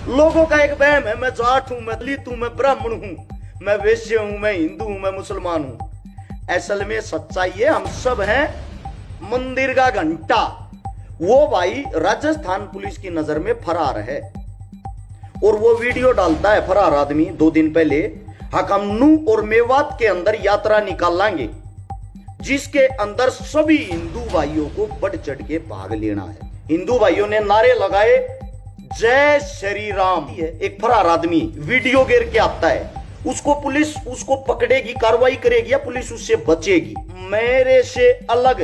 लोगों का एक वहम है, मैं जाट हूं, मैं दलित हूं, मैं ब्राह्मण हूं, मैं वैश्य हूं, मैं हिंदू हूं, मैं मुसलमान हूं। असल में सच्चाई है हम सब हैं मंदिर का घंटा। वो भाई राजस्थान पुलिस की नजर में फरार है और वो वीडियो डालता है फरार आदमी 2 दिन पहले, हम नू और मेवात के अंदर यात्रा निकालेंगे जिसके अंदर सभी हिंदू भाइयों को बढ़ चढ़ के भाग लेना है। हिंदू भाइयों ने नारे लगाए जय श्री राम। एक फरार आदमी वीडियो गिर के आता है, उसको पुलिस उसको पकड़ेगी, कार्रवाई करेगी या पुलिस उससे बचेगी। मेरे से अलग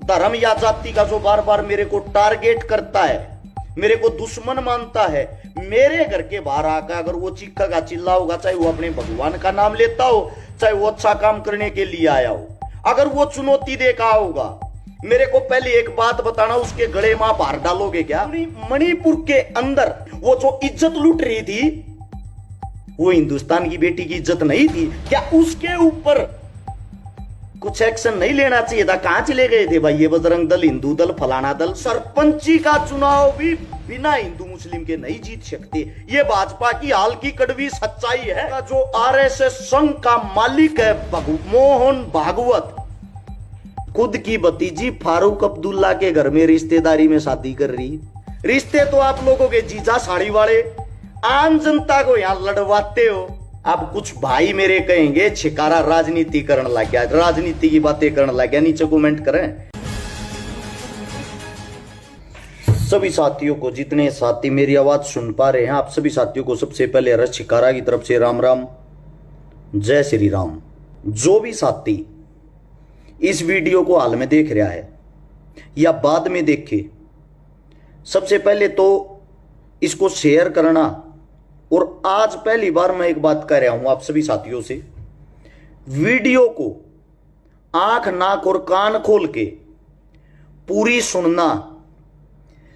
धर्म या जाति का जो बार बार मेरे को टारगेट करता है, मेरे को दुश्मन मानता है, मेरे घर के बाहर आकर अगर वो चीखेगा चिल्लाओगा, चाहे वो अपने भगवान का नाम लेता हो, चाहे वो अच्छा काम करने के लिए आया हो, अगर वो चुनौती देखा होगा, मेरे को पहले एक बात बताना, उसके गले में आप हार डालोगे क्या? मणिपुर के अंदर वो जो इज्जत लूट रही थी, वो हिंदुस्तान की बेटी की इज्जत नहीं थी क्या? उसके ऊपर कुछ एक्शन नहीं लेना चाहिए था? कहां चले गए थे भाई ये बजरंग दल, हिंदू दल, फलाना दल? सरपंची का चुनाव भी बिना हिंदू मुस्लिम के नहीं जीत सकते। ये भाजपा की हाल की कड़वी सच्चाई है। जो आरएसएस संघ का मालिक है मोहन भागवत, खुद की भतीजी फारूक अब्दुल्ला के घर में रिश्तेदारी में शादी कर रही। रिश्ते तो आप लोगों के जीजा साड़ी वाले आम जनता को यहां लड़वाते हो। अब कुछ भाई मेरे कहेंगे छिकारा राजनीति करने लग गया, राजनीति की बातें करने लग गया। नीचे कमेंट करें। सभी साथियों को, जितने साथी मेरी आवाज सुन पा रहे हैं, आप सभी साथियों को सबसे पहले रस छिकारा की तरफ से राम राम, जय श्री राम। जो भी साथी इस वीडियो को हाल में देख रहा है या बाद में देखे, सबसे पहले तो इसको शेयर करना। और आज पहली बार मैं एक बात कह रहा हूं आप सभी साथियों से, वीडियो को आंख नाक और कान खोल के पूरी सुनना,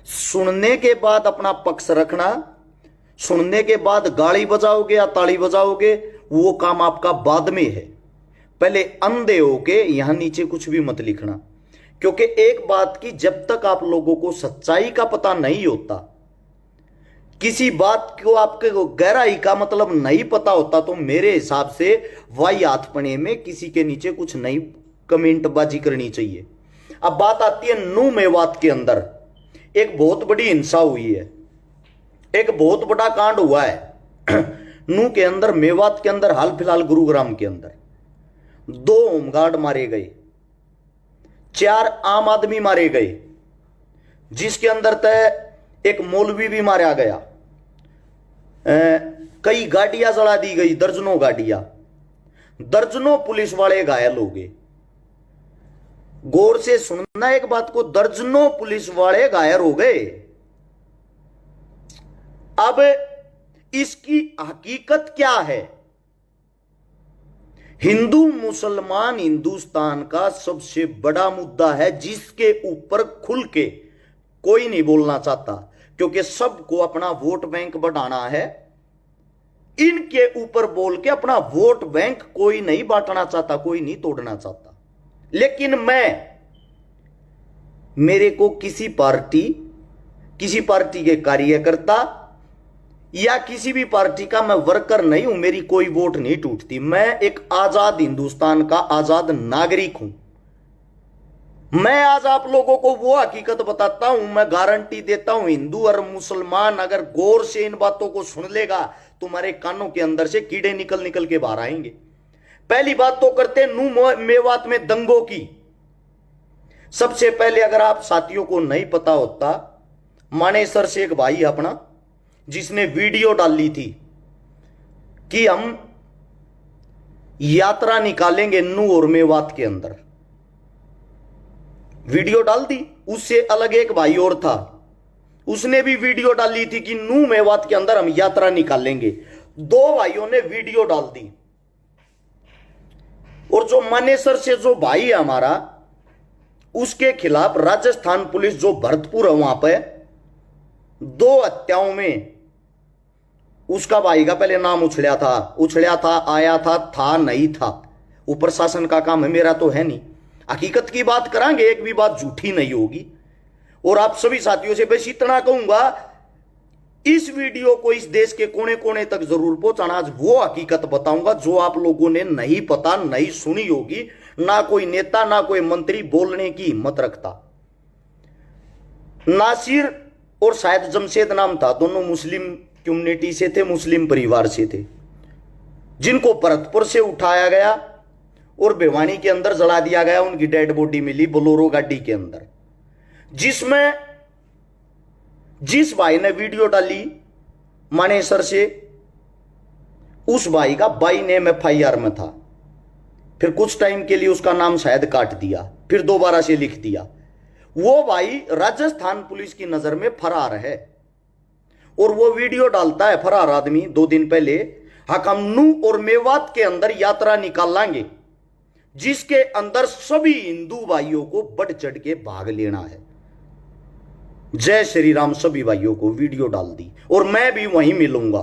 सुनने के बाद अपना पक्ष रखना। सुनने के बाद गाली बजाओगे या ताली बजाओगे वो काम आपका बाद में है। पहले अंधे होके यहां नीचे कुछ भी मत लिखना, क्योंकि एक बात की, जब तक आप लोगों को सच्चाई का पता नहीं होता, किसी बात को आपके गहराई का मतलब नहीं पता होता, तो मेरे हिसाब से वाहियातपने में किसी के नीचे कुछ नई कमेंटबाजी करनी चाहिए। अब बात आती है नू मेवात के अंदर एक बहुत बड़ी हिंसा हुई है, एक बहुत बड़ा कांड हुआ है नू के अंदर, मेवात के अंदर, हाल फिलहाल गुरुग्राम के अंदर 2 होमगार्ड मारे गए, 4 आम आदमी मारे गए, जिसके अंदर तय एक मौलवी भी मारा गया, कई गाड़ियां जला दी गई, दर्जनों गाड़ियां, दर्जनों पुलिस वाले घायल हो गए। गौर से सुनना एक बात को, दर्जनों पुलिस वाले घायल हो गए। अब इसकी हकीकत क्या है? हिंदू मुसलमान हिंदुस्तान का सबसे बड़ा मुद्दा है, जिसके ऊपर खुल के कोई नहीं बोलना चाहता, क्योंकि सबको अपना वोट बैंक बढ़ाना है। इनके ऊपर बोल के अपना वोट बैंक कोई नहीं बांटना चाहता, कोई नहीं तोड़ना चाहता। लेकिन मेरे को किसी पार्टी के कार्यकर्ता या किसी भी पार्टी का मैं वर्कर नहीं हूं, मेरी कोई वोट नहीं टूटती। मैं एक आजाद हिंदुस्तान का आजाद नागरिक हूं। मैं आज आप लोगों को वो हकीकत बताता हूं, मैं गारंटी देता हूं, हिंदू और मुसलमान अगर गौर से इन बातों को सुन लेगा, तुम्हारे कानों के अंदर से कीड़े निकल निकल के बाहर आएंगे। पहली बात तो करते नू मेवात में दंगों की। सबसे पहले अगर आप साथियों को नहीं पता होता, मानेसर से एक भाई अपना जिसने वीडियो डाली थी कि हम यात्रा निकालेंगे नू और मेवात के अंदर, वीडियो डाल दी। उससे अलग एक भाई और था, उसने भी वीडियो डाली थी कि नू मेवात के अंदर हम यात्रा निकालेंगे। 2 भाइयों ने वीडियो डाल दी। और जो मानेसर से जो भाई है हमारा, उसके खिलाफ राजस्थान पुलिस जो भरतपुर है वहां पे 2 हत्याओं में उसका भाई का पहले नाम उछड़ा था, आया था नहीं था। वो प्रशासन का काम है, मेरा तो है नहीं। हकीकत की बात करांगे, एक भी बात झूठी नहीं होगी। और आप सभी साथियों से बस इतना कहूंगा, इस वीडियो को इस देश के कोने कोने तक जरूर पहुंचाना। आज वो हकीकत बताऊंगा जो आप लोगों ने नहीं पता, नहीं सुनी होगी। ना कोई नेता ना कोई मंत्री बोलने की हिम्मत रखता। नासिर और शायद जमशेद नाम था, दोनों मुस्लिम कम्युनिटी से थे, मुस्लिम परिवार से थे, जिनको भरतपुर से उठाया गया और भिवानी के अंदर जला दिया गया। उनकी डेड बॉडी मिली बोलोरो गाड़ी के अंदर, जिसमें जिस भाई ने वीडियो डाली मानेसर से, उस भाई का बाई नेम FIR में था। फिर कुछ टाइम के लिए उसका नाम शायद काट दिया, फिर दोबारा से लिख दिया। वो भाई राजस्थान पुलिस की नजर में फरार है और वो वीडियो डालता है फरार आदमी 2 दिन पहले, हम नू और मेवात के अंदर यात्रा निकाल लाएंगे, जिसके अंदर सभी हिंदू भाइयों को बढ़ चढ़ के भाग लेना है। जय श्री राम सभी भाइयों को वीडियो डाल दी और मैं भी वहीं मिलूंगा।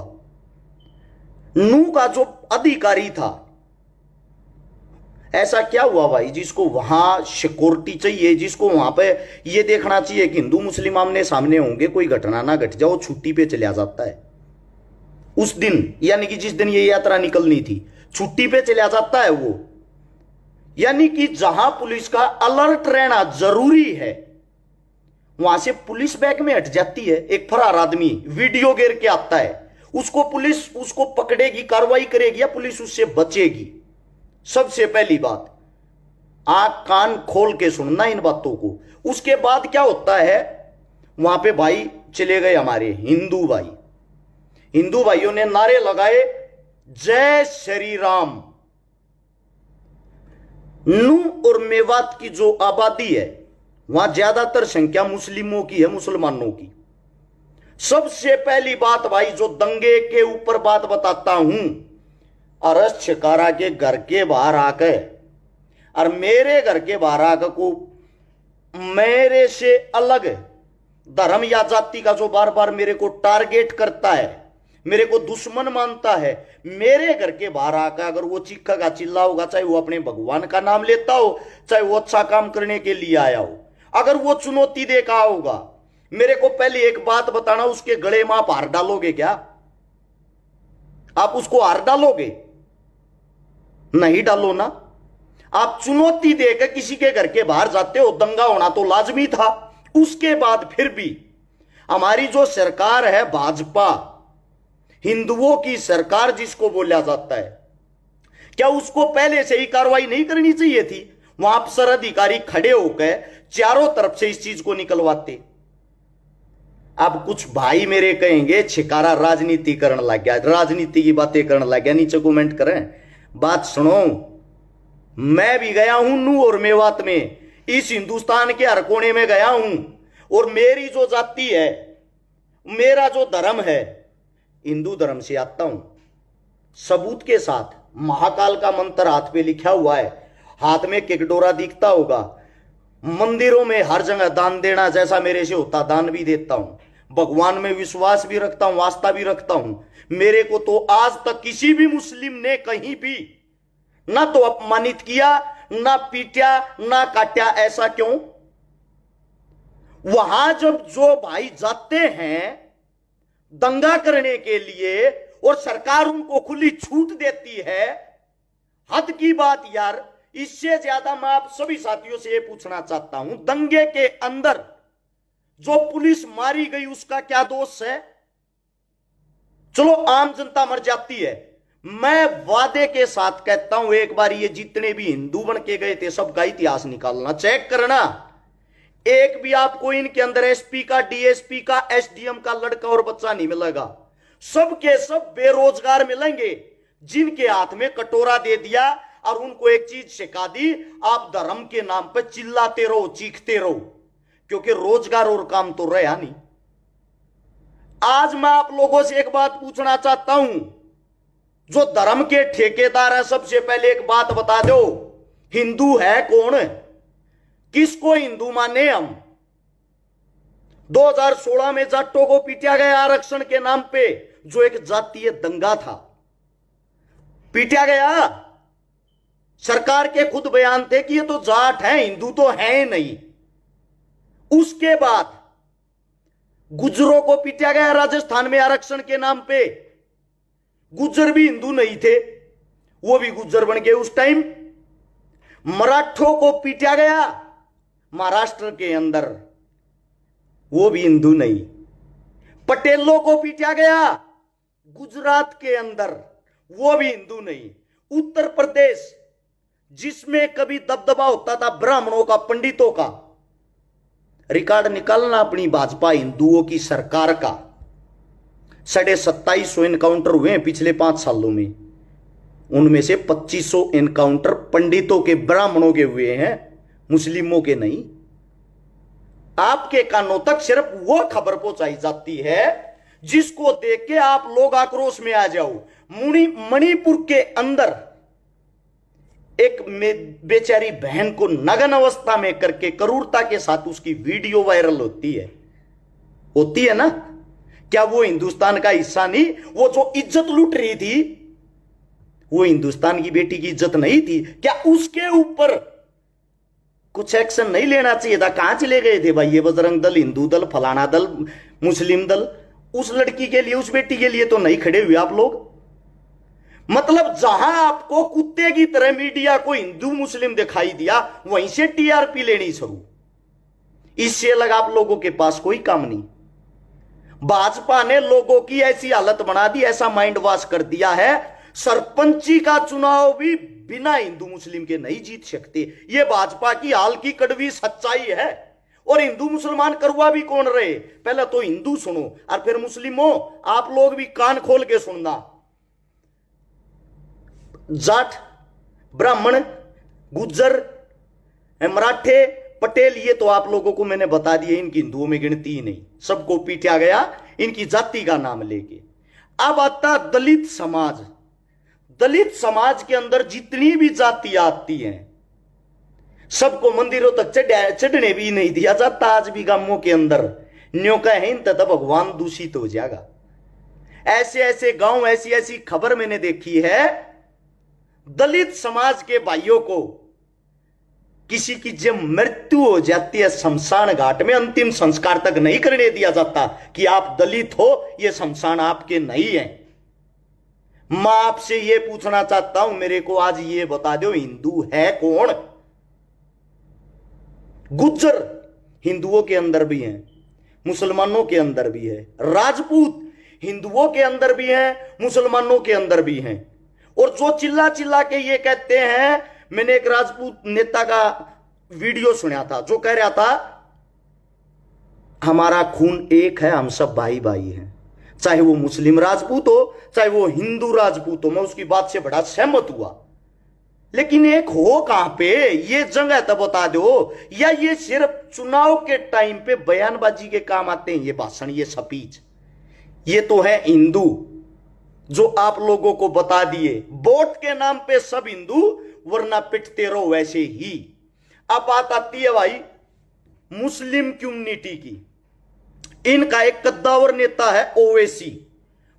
नू का जो अधिकारी था, ऐसा क्या हुआ भाई जिसको वहां सिक्योरिटी चाहिए, जिसको वहां पे ये देखना चाहिए कि हिंदू मुस्लिम आमने सामने होंगे, कोई घटना ना घट जाओ, छुट्टी पे चला जाता है उस दिन, यानी कि जिस दिन ये यात्रा निकलनी थी छुट्टी पे चला जाता है वो। यानी कि जहां पुलिस का अलर्ट रहना जरूरी है वहां से पुलिस बैग में हट जाती है। एक फरार आदमी वीडियो गिर के आता है, उसको पुलिस उसको पकड़ेगी, कार्रवाई करेगी या पुलिस उससे बचेगी? सबसे पहली बात आंख कान खोल के सुनना इन बातों को। उसके बाद क्या होता है, वहां पे भाई चले गए हमारे हिंदू भाई, हिंदू भाइयों ने नारे लगाए जय श्री राम। नू और मेवात की जो आबादी है वहां ज्यादातर संख्या मुस्लिमों की है, मुसलमानों की। सबसे पहली बात भाई जो दंगे के ऊपर बात बताता हूं, अरस छिकारा के घर के बाहर आकर और मेरे घर के बाहर आकर को मेरे से अलग धर्म या जाति का जो बार बार मेरे को टारगेट करता है, मेरे को दुश्मन मानता है, मेरे घर के बाहर आकर अगर वो चीखेगा चिल्लाओगा, चाहे वो अपने भगवान का नाम लेता हो, चाहे वो अच्छा काम करने के लिए आया हो, अगर वो चुनौती देखा होगा, मेरे को पहले एक बात बताना, उसके गले में आप हार डालोगे क्या? आप उसको हार डालोगे? नहीं डालो ना। आप चुनौती देकर किसी के घर के बाहर जाते हो, दंगा होना तो लाजमी था। उसके बाद फिर भी हमारी जो सरकार है भाजपा, हिंदुओं की सरकार जिसको बोला जाता है, क्या उसको पहले से ही कार्रवाई नहीं करनी चाहिए थी? वहां अफसर अधिकारी खड़े होकर चारों तरफ से इस चीज को निकलवाते। अब कुछ भाई मेरे कहेंगे छिकारा राजनीति करने लग गया, राजनीति की बातें करने लग गया, नीचे कमेंट करें। बात सुनो, मैं भी गया हूं नू और मेवात में, इस हिंदुस्तान के हर कोने में गया हूं, और मेरी जो जाति है, मेरा जो धर्म है, हिंदू धर्म से आता हूं। सबूत के साथ महाकाल का मंत्र हाथ पे लिखा हुआ है, हाथ में किकडोरा दिखता होगा। मंदिरों में हर जगह दान देना जैसा मेरे से होता दान भी देता हूं। भगवान में विश्वास भी रखता हूं, आस्था भी रखता हूं। मेरे को तो आज तक किसी भी मुस्लिम ने कहीं भी ना तो अपमानित किया, ना पीटा, ना काटा। ऐसा क्यों? वहां जब जो भाई जाते हैं दंगा करने के लिए और सरकार उनको खुली छूट देती है, हद की बात यार। इससे ज्यादा मैं आप सभी साथियों से यह पूछना चाहता हूं, दंगे के अंदर जो पुलिस मारी गई उसका क्या दोष है? चलो आम जनता मर जाती है, मैं वादे के साथ कहता हूं एक बार ये जितने भी हिंदू बन के गए थे सबका इतिहास निकालना, चेक करना, एक भी आपको इनके अंदर एसपी का, डीएसपी का, एसडीएम का लड़का और बच्चा नहीं मिलेगा। सब के सब बेरोजगार मिलेंगे जिनके हाथ में कटोरा दे दिया और उनको एक चीज सिखा दी, आप धर्म के नाम पे चिल्लाते रहो, चीखते रहो, क्योंकि रोजगार और काम तो रहा नहीं। आज मैं आप लोगों से एक बात पूछना चाहता हूं, जो धर्म के ठेकेदार है, सबसे पहले एक बात बता दो, हिंदू है कौन? किसको हिंदू माने हम? 2016 में जाटों को पीटा गया आरक्षण के नाम पे, जो एक जातीय दंगा था, पीटा गया। सरकार के खुद बयान थे कि ये तो जाट है, हिंदू तो है नहीं। उसके बाद गुज्जरों को पीटा गया राजस्थान में आरक्षण के नाम पे। गुज्जर भी हिंदू नहीं थे, वो भी गुज्जर बन गए उस टाइम। मराठों को पीटा गया महाराष्ट्र के अंदर, वो भी हिंदू नहीं। पटेलों को पीटा गया गुजरात के अंदर, वो भी हिंदू नहीं। उत्तर प्रदेश जिसमें कभी दबदबा होता था ब्राह्मणों का, पंडितों का, रिकॉर्ड निकालना अपनी भाजपा हिंदुओं की सरकार का। 2750 एनकाउंटर हुए हैं पिछले 5 सालों में, उनमें से 2500 एनकाउंटर पंडितों के, ब्राह्मणों के हुए हैं, मुस्लिमों के नहीं। आपके कानों तक सिर्फ वो खबर पहुंचाई जाती है जिसको देख के आप लोग आक्रोश में आ जाओ। मणिपुर के अंदर एक बेचारी बहन को नग्न अवस्था में करके क्रूरता के साथ उसकी वीडियो वायरल होती है ना। क्या वो हिंदुस्तान का हिस्सा नहीं? वो जो इज्जत लूट रही थी, वो हिंदुस्तान की बेटी की इज्जत नहीं थी? क्या उसके ऊपर कुछ एक्शन नहीं लेना चाहिए था? कहां चले गए थे भाई ये बजरंग दल, हिंदू दल, फलाना दल, मुस्लिम दल? उस लड़की के लिए, उस बेटी के लिए तो नहीं खड़े हुए आप लोग। मतलब जहां आपको कुत्ते की तरह मीडिया को हिंदू मुस्लिम दिखाई दिया, वहीं से टीआरपी लेनी शुरू। इससे अलग आप लोगों के पास कोई काम नहीं। भाजपा ने लोगों की ऐसी हालत बना दी, ऐसा माइंड वॉश कर दिया है, सरपंची का चुनाव भी बिना हिंदू मुस्लिम के नहीं जीत सकते। यह भाजपा की हाल की कड़वी सच्चाई है। और हिंदू मुसलमान करवा भी कौन रहे? पहले तो हिंदू सुनो और फिर मुस्लिमों, आप लोग भी कान खोल के सुनना। जाट, ब्राह्मण, गुज्जर, मराठे, पटेल, ये तो आप लोगों को मैंने बता दिया, इनकी हिंदुओं में गिनती ही नहीं, सबको पीटा गया इनकी जाति का नाम लेके। अब आता दलित समाज। दलित समाज के अंदर जितनी भी जातियां आती हैं, सबको मंदिरों तक चढ़ने भी नहीं दिया जाता। आज भी गांवों के अंदर न्यों का है तथा भगवान दूषित हो जाएगा। ऐसे ऐसे गांव, ऐसी ऐसी खबर मैंने देखी है, दलित समाज के भाइयों को किसी की जब मृत्यु हो जाती है शमशान घाट में, अंतिम संस्कार तक नहीं करने दिया जाता कि आप दलित हो, यह शमशान आपके नहीं है। मैं आपसे यह पूछना चाहता हूं, मेरे को आज ये बता दो, हिंदू है कौन? गुज्जर हिंदुओं के अंदर भी हैं, मुसलमानों के अंदर भी है। राजपूत हिंदुओं के अंदर भी हैं, मुसलमानों के अंदर भी हैं। और जो चिल्ला चिल्ला के ये कहते हैं, मैंने एक राजपूत नेता का वीडियो सुना था जो कह रहा था हमारा खून एक है, हम सब भाई भाई हैं, चाहे वो मुस्लिम राजपूत हो चाहे वो हिंदू राजपूत हो। मैं उसकी बात से बड़ा सहमत हुआ, लेकिन एक हो कहां पे? ये जगह तो बता दो। या ये सिर्फ चुनाव के टाइम पे बयानबाजी के काम आते हैं ये भाषण, ये स्पीच? ये तो है हिंदू जो आप लोगों को बता दिए, वोट के नाम पे सब हिंदू, वरना पिटते रहो वैसे ही। अब बात आती है भाई मुस्लिम कम्युनिटी की। इनका एक कद्दावर नेता है ओवैसी,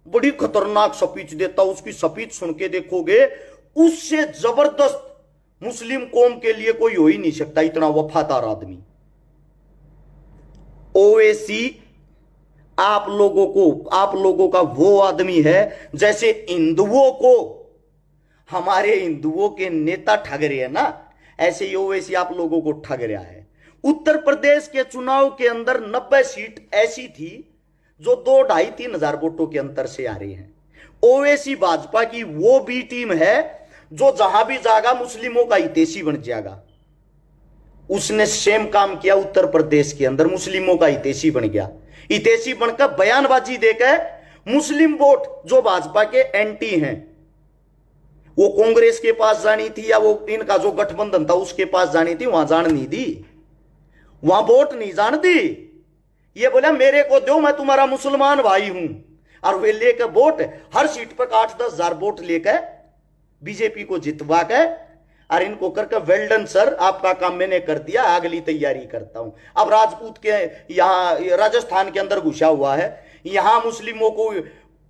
बड़ी खतरनाक स्पीच देता, उसकी स्पीच सुन के देखोगे उससे जबरदस्त मुस्लिम कौम के लिए कोई हो ही नहीं सकता, इतना वफादार आदमी ओवैसी। आप लोगों का वो आदमी है जैसे हिंदुओं को हमारे हिंदुओं के नेता ठग रहे हैं ना, ऐसे ही ओवैसी आप लोगों को ठग रहा है। उत्तर प्रदेश के चुनाव के अंदर 90 सीट ऐसी थी जो 2-2.5-3 हजार वोटों के अंतर से आ रही हैं। ओवैसी भाजपा की वो भी टीम है जो जहां भी जाएगा मुस्लिमों का हितैषी बन जाएगा। उसने सेम काम किया उत्तर प्रदेश के अंदर, मुस्लिमों का हितैषी बन गया। हितैषी बनकर बयानबाजी देकर मुस्लिम वोट जो भाजपा के एंटी हैं, वो कांग्रेस के पास जानी थी या वो इनका जो गठबंधन था उसके पास जानी थी, वहां जान नहीं दी, वहां वोट नहीं जान दी। ये बोला मेरे को दो, मैं तुम्हारा मुसलमान भाई हूं, और वे लेकर वोट हर सीट पर 8-10 हजार वोट लेकर बीजेपी को जितवा के, और इनको करके वेल डन सर, आपका काम मैंने कर दिया, अगली तैयारी करता हूं। अब राजपूत के यहां राजस्थान के अंदर घुसा हुआ है, यहां मुस्लिमों को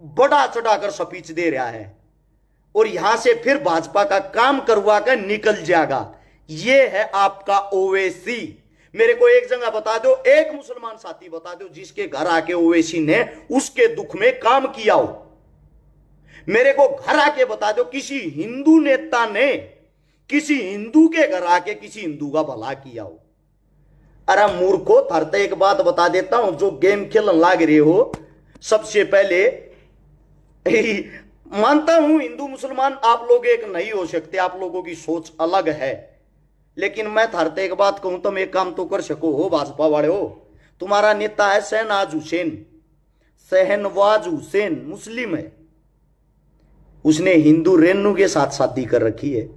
बड़ा चढ़ाकर स्पीच दे रहा है, और यहां से फिर भाजपा का काम करवा कर निकल जाएगा। यह है आपका ओवैसी। मेरे को एक जगह बता दो, एक मुसलमान साथी बता दो जिसके घर आके ओवैसी ने उसके दुख में काम किया हो। मेरे को घर आके बता दो किसी हिंदू नेता ने किसी हिंदू के घर आके किसी हिंदू का भला किया हो। अरे मूर्खो, थरते एक बात बता देता हूं, जो गेम खेलने लाग रहे हो, सबसे पहले मानता हूं हिंदू मुसलमान आप लोग एक नहीं हो सकते, आप लोगों की सोच अलग है, लेकिन मैं थारते एक बात कहूं, तुम एक काम तो कर सको हो भाजपा वाले हो। तुम्हारा नेता है शहनवाज हुसैन, मुस्लिम है, उसने हिंदू रेनू के साथ शादी कर रखी है।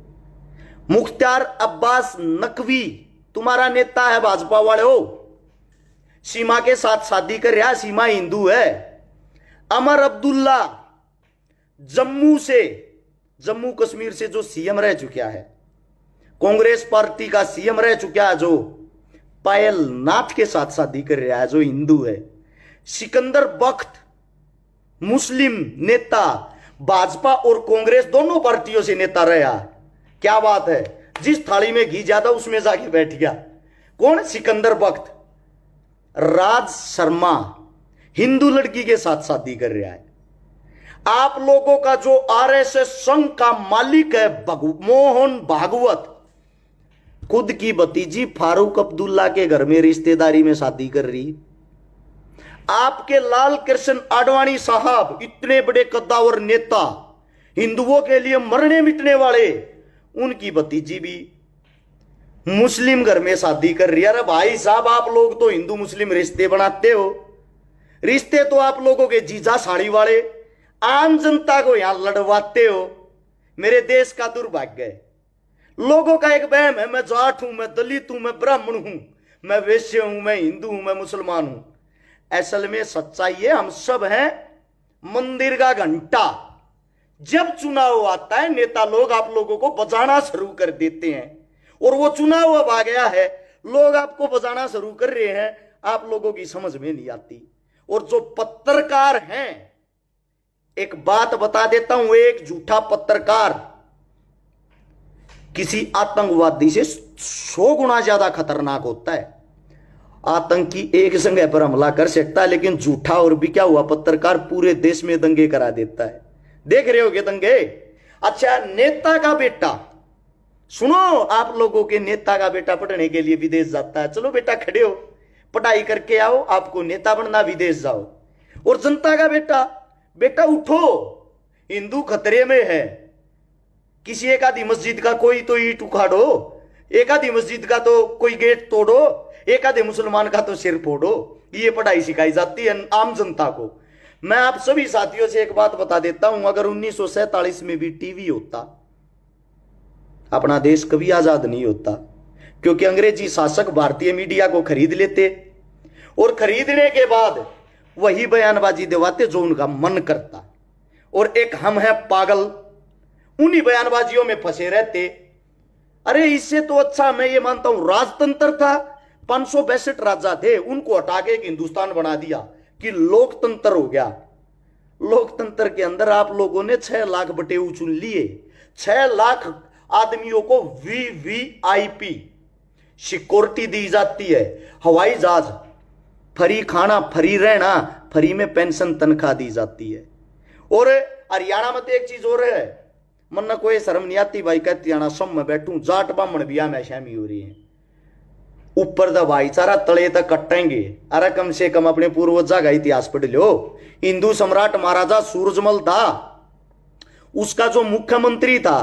मुख्तार अब्बास नकवी तुम्हारा नेता है भाजपा वाले हो, सीमा के साथ शादी कर रहा, सीमा हिंदू है। अमर अब्दुल्ला जम्मू कश्मीर से जो सीएम रह चुका है, कांग्रेस पार्टी का सीएम रह चुका है, जो पायल नाथ के साथ शादी कर रहा है, जो हिंदू है। सिकंदर बख्त मुस्लिम नेता, भाजपा और कांग्रेस दोनों पार्टियों से नेता रहा। क्या बात है, जिस थाली में घी ज्यादा उसमें जाके बैठ गया। कौन? सिकंदर बख्त। राज शर्मा हिंदू लड़की के साथ शादी कर रहा है। आप लोगों का जो आरएसएस संघ का मालिक है मोहन भागवत, खुद की भतीजी फारूक अब्दुल्ला के घर में रिश्तेदारी में शादी कर रही। आपके लाल कृष्ण आडवाणी साहब, इतने बड़े कद्दावर नेता, हिंदुओं के लिए मरने मिटने वाले, उनकी भतीजी भी मुस्लिम घर में शादी कर रही है। अरे भाई साहब, आप लोग तो हिंदू मुस्लिम रिश्ते बनाते हो, रिश्ते तो आप लोगों के जीजा साड़ी वाले आम जनता को यहां लड़वाते हो। मेरे देश का दुर्भाग्य है। लोगों का एक वहम है, मैं जाट हूं, मैं दलित हूं, मैं ब्राह्मण हूं, मैं वैश्य हूं, मैं हिंदू हूं, मैं मुसलमान हूं। असल में सच्चाई है, हम सब हैं मंदिर का घंटा। जब चुनाव आता है, नेता लोग आप लोगों को बजाना शुरू कर देते हैं, और वो चुनाव अब आ गया है, लोग आपको बजाना शुरू कर रहे हैं, आप लोगों की समझ में नहीं आती। और जो पत्रकार हैं, एक बात बता देता हूं, एक झूठा पत्रकार किसी आतंकवादी से 100 गुना ज्यादा खतरनाक होता है। आतंकी एक जगह पर हमला कर सकता है, लेकिन झूठा और बिका हुआ पत्रकार पूरे देश में दंगे करा देता है। देख रहे होगे दंगे। अच्छा, नेता का बेटा, सुनो, आप लोगों के नेता का बेटा पढ़ने के लिए विदेश जाता है। चलो बेटा, खड़े हो, पढ़ाई करके आओ, आपको नेता बनना, विदेश जाओ। और जनता का बेटा, बेटा उठो, हिंदू खतरे में है। किसी एक आधी मस्जिद का कोई तो ईंट उखाड़ो, एक आधी मस्जिद का तो कोई गेट तोड़ो, एक आधे मुसलमान का तो सिर फोड़ो। ये पढ़ाई सिखाई जाती है आम जनता को। मैं आप सभी साथियों से एक बात बता देता हूं, अगर 1947 में भी टीवी होता, अपना देश कभी आजाद नहीं होता, क्योंकि अंग्रेजी शासक भारतीय मीडिया को खरीद लेते, और खरीदने के बाद वही बयानबाजी दिवाते जो उनका मन करता। और एक हम है पागल, उन्हीं बयानबाजियों में फंसे रहते। अरे इससे तो अच्छा मैं ये मानता हूं राजतंत्र था, 562 राजा थे, उनको हटा के एक हिंदुस्तान बना दिया कि लोकतंत्र हो गया। लोकतंत्र के अंदर आप लोगों ने 6 लाख बटेऊ चुन लिए, 6 लाख आदमियों को वीवीआईपी सिक्योरिटी दी जाती है, हवाई जहाज, फ्री खाना, फ्री रहना, फ्री में पेंशन तनख्वाह दी जाती है। और हरियाणा में तो एक चीज और है, मन कोई शर्म नहीं आती भाई, कहती आना सब में बैठू, जाट ब्राह्मण बिया में शामी हो रही है, ऊपर दा भाईचारा तले तक कटेंगे। अरे कम से कम अपने पूर्वजा का इतिहास पढ़ लो। हिंदू सम्राट महाराजा सूरजमल था, उसका जो मुख्यमंत्री था,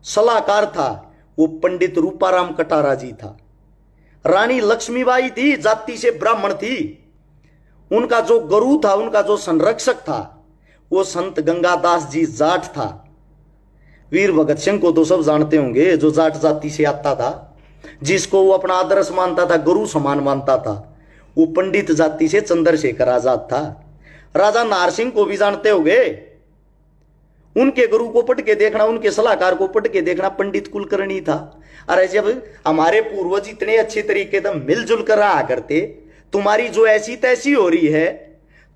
सलाहकार था, वो पंडित रूपाराम कटारा जी था। रानी लक्ष्मीबाई थी, जाति से ब्राह्मण थी, उनका जो गुरु था, उनका जो संरक्षक था, वो संत गंगादास जी जाट था। वीर भगत सिंह को तो सब जानते होंगे, जो जाट जाति से आता था, जिसको वो अपना आदर्श मानता था, गुरु समान मानता था, वो पंडित जाति से चंद्रशेखर आजाद था। राजा नारसिंह को भी जानते होंगे, उनके गुरु को पढ़ के देखना, उनके सलाहकार को पढ़ के देखना, पंडित कुलकर्णी था। अरे जब हमारे पूर्वज इतने अच्छे तरीके से मिलजुल कर रहा करते, तुम्हारी जो ऐसी तैसी हो रही है,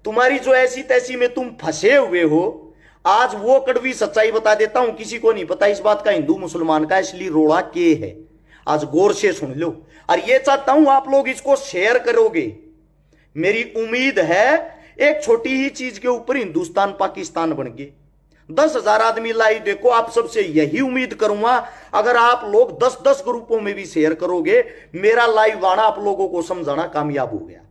तुम्हारी जो ऐसी तैसी में तुम फंसे हुए हो, आज वो कड़वी सच्चाई बता देता हूं, किसी को नहीं पता इस बात का, हिंदू मुसलमान का, इसलिए रोड़ा के है। आज गौर से सुन लो, और ये चाहता हूं आप लोग इसको शेयर करोगे। मेरी उम्मीद है एक छोटी ही चीज के ऊपर हिंदुस्तान पाकिस्तान बन गए। 10,000 आदमी लाइव देखो, आप सबसे यही उम्मीद करूंगा अगर आप लोग 10-10 ग्रुपों में भी शेयर करोगे, मेरा लाइव आना आप लोगों को समझाना कामयाब हो गया।